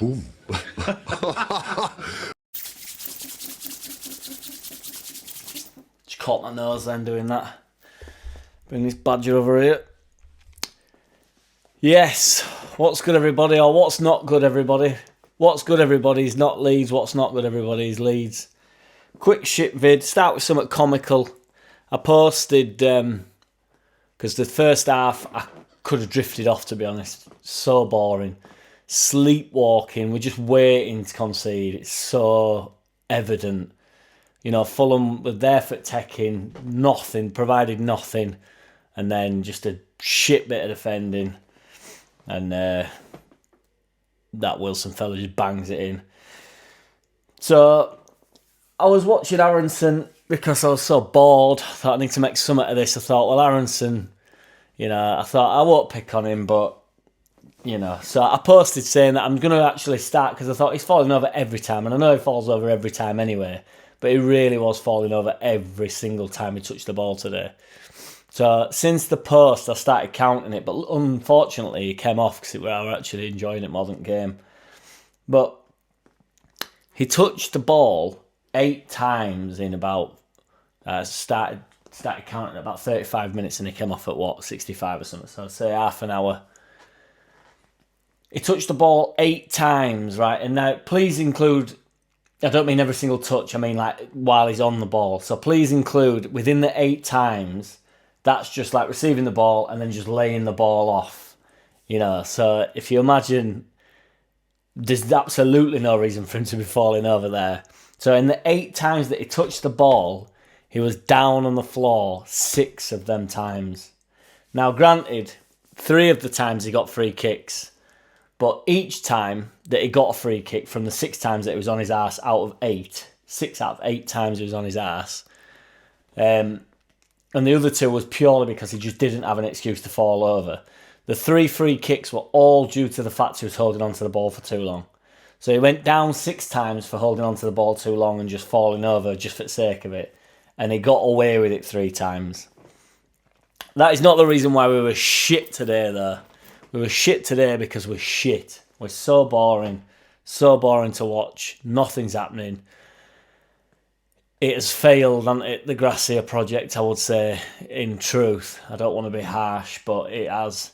Boom. Just caught my nose then doing that. Bring this badger over here. Yes, what's good everybody, or what's not good everybody? What's good everybody is not Leeds, what's not good everybody is Leeds. Quick shit vid, start with something comical. I posted, because the first half I could have drifted off, to be honest. So boring. Sleepwalking, we're just waiting to concede. It's so evident. You know, Fulham were there for taking, nothing, provided nothing. And then just a shit bit of defending. And that Wilson fella just bangs it in. So I was watching Aronson because I was so bored. I thought I need to make something of this. I thought, well, Aronson, you know, I thought I won't pick on him, but, you know. So I posted saying that I'm going to actually start because I thought he's falling over every time. And I know he falls over every time anyway. But he really was falling over every single time he touched the ball today. So since the post, I started counting it, but unfortunately, he came off because we were actually enjoying it more than the game. But he touched the ball 8 times in about started counting at about 35 minutes, and he came off at what, 65 or something. So I'd say half an hour. He touched the ball 8 times, right? And now please include, I don't mean every single touch. I mean like while he's on the ball. So please include within the 8 times. That's just like receiving the ball and then just laying the ball off, you know. So if you imagine, there's absolutely no reason for him to be falling over there. So in the 8 times that he touched the ball, he was down on the floor 6 of them times. Now, granted, 3 of the times he got free kicks, but each time that he got a free kick from the 6 times that he was on his ass out of 8, 6 out of 8 times he was on his ass, and the other 2 was purely because he just didn't have an excuse to fall over. The 3 free kicks were all due to the fact he was holding onto the ball for too long. So he went down 6 times for holding onto the ball too long and just falling over just for the sake of it. And he got away with it 3 times. That is not the reason why we were shit today, though. We were shit today because we're shit. We're so boring to watch. Nothing's happening. It has failed, hasn't it, the GRACIA project, I would say, in truth. I don't want to be harsh, but it has.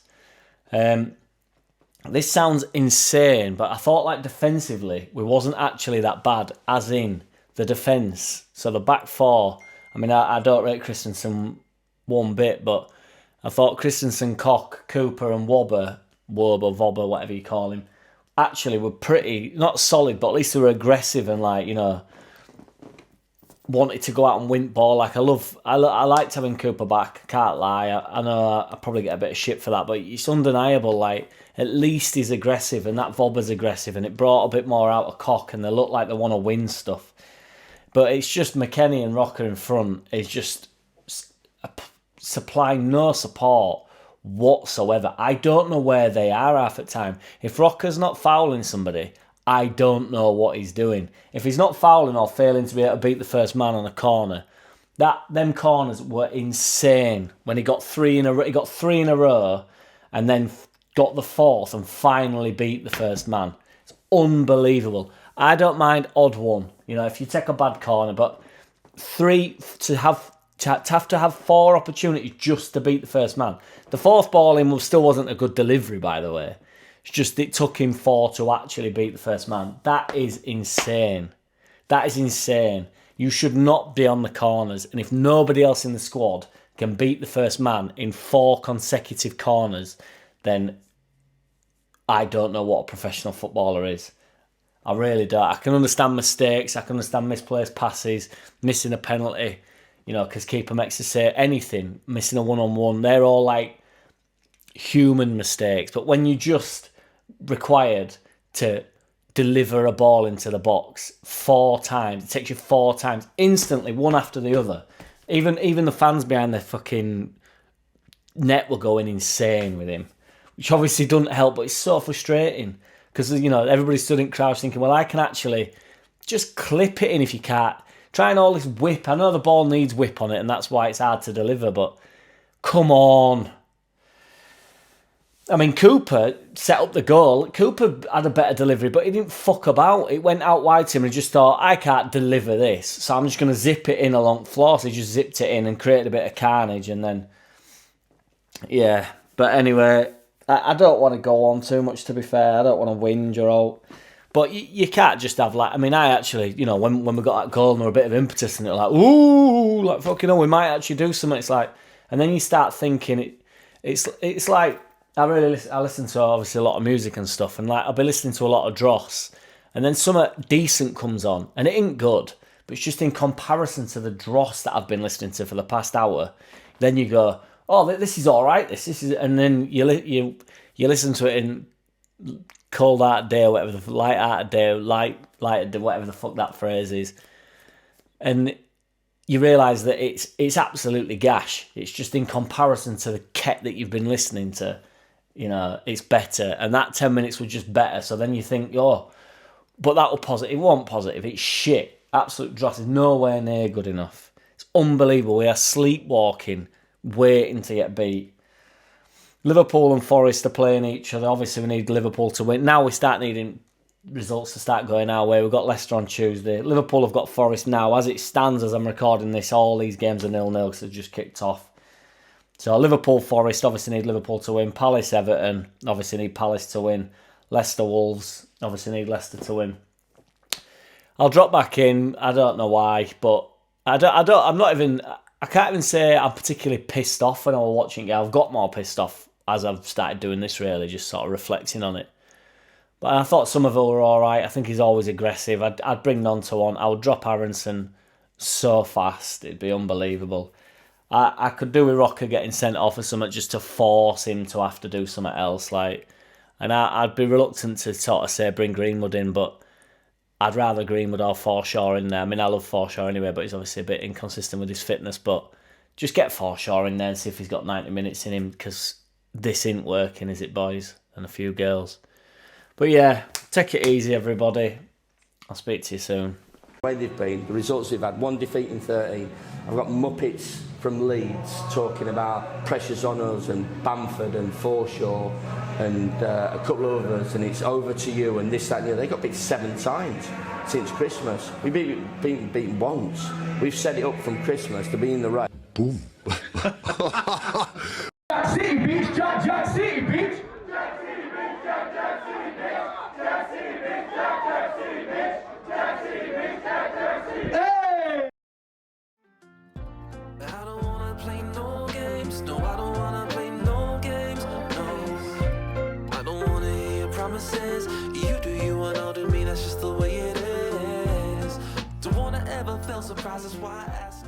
This sounds insane, but I thought, like, defensively, we wasn't actually that bad, as in the defence. So the back 4, I mean, I don't rate Christensen one bit, but I thought Christensen, Koch, Cooper and Wobber, whatever you call him, actually were pretty, not solid, but at least they were aggressive and, like, you know, wanted to go out and win ball. Like I liked having Cooper back, can't lie. I know I probably get a bit of shit for that, but it's undeniable. Like at least he's aggressive, and that Vobber's aggressive, and it brought a bit more out of Cock, and they look like they want to win stuff. But it's just McKennie and Rocker in front is just supplying no support whatsoever. I don't know where they are half the time. If Rocker's not fouling somebody, I don't know what he's doing. If he's not fouling or failing to be able to beat the first man on a corner, them corners were insane. When he got 3 in a row, and then got the 4th and finally beat the first man. It's unbelievable. I don't mind odd one. You know, if you take a bad corner, but 3 to have 4 opportunities just to beat the first man. The 4th ball in still wasn't a good delivery, by the way. It's just it took him 4 to actually beat the first man. That is insane. That is insane. You should not be on the corners. And if nobody else in the squad can beat the first man in 4 consecutive corners, then I don't know what a professional footballer is. I really don't. I can understand mistakes. I can understand misplaced passes, missing a penalty, you know, because keeper makes us say anything, missing a one-on-one. They're all like human mistakes. But when you just required to deliver a ball into the box 4 times, it takes you 4 times instantly, one after the other. Even the fans behind the fucking net were going insane with him, which obviously doesn't help, but it's so frustrating because, you know, everybody stood in crowds thinking, well, I can actually just clip it in if you can't. Trying all this whip. I know the ball needs whip on it and that's why it's hard to deliver, but come on. I mean, Cooper set up the goal. Cooper had a better delivery, but he didn't fuck about. It went out wide to him and he just thought, I can't deliver this, so I'm just going to zip it in along floor. So he just zipped it in and created a bit of carnage. And then, yeah. But anyway, I don't want to go on too much, to be fair. I don't want to whinge or all. But you can't just have, like, I mean, I actually, you know, when we got that goal and there were a bit of impetus and it was like, ooh, like, fucking hell, we might actually do something. It's like, and then you start thinking, it's like, I listen to obviously a lot of music and stuff, and like I'll be listening to a lot of dross, and then something decent comes on, and it ain't good, but it's just in comparison to the dross that I've been listening to for the past hour. Then you go, oh, this is all right. This is, and then you listen to it in cold art day or whatever, the light art day, light whatever the fuck that phrase is, and you realise that it's absolutely gash. It's just in comparison to the ket that you've been listening to. You know, it's better, and that 10 minutes was just better. So then you think, oh, but that was positive. It wasn't positive. It's shit. Absolute dross is nowhere near good enough. It's unbelievable. We are sleepwalking, waiting to get beat. Liverpool and Forest are playing each other. Obviously, we need Liverpool to win. Now we start needing results to start going our way. We've got Leicester on Tuesday. Liverpool have got Forest now. As it stands, as I'm recording this, all these games are 0-0 because they've just kicked off. So Liverpool, Forest, obviously need Liverpool to win. Palace, Everton, obviously need Palace to win. Leicester, Wolves, obviously need Leicester to win. I'll drop back in. I don't know why, but I can't even say I'm particularly pissed off when I was watching it. I've got more pissed off as I've started doing this, really, just sort of reflecting on it. But I thought some of it were all right. I think he's always aggressive. I'd bring Nonto on. I would drop Aronson so fast. It'd be unbelievable. I could do with Rocker getting sent off or something just to force him to have to do something else. And I'd be reluctant to sort of say bring Greenwood in, but I'd rather Greenwood or Forshaw in there. I mean, I love Forshaw anyway, but he's obviously a bit inconsistent with his fitness. But just get Forshaw in there and see if he's got 90 minutes in him, because this ain't working, is it, boys? And a few girls. But yeah, take it easy, everybody. I'll speak to you soon. The way they've been, the results they've had, 1 defeat in 13. I've got Muppets from Leeds talking about pressures on us, and Bamford and Forshaw and a couple of others, and it's over to you and this, that and the other. They got beat 7 times since Christmas. We've been beaten once. We've set it up from Christmas to be in the race. Boom. JackCity, bitch! JackCity, bitch! Hey! I don't wanna play no games. No, I don't wanna play no games. No, I don't wanna hear your promises. You do you and I'll do me. That's just the way it is. Don't wanna ever feel surprised. That's why I ask.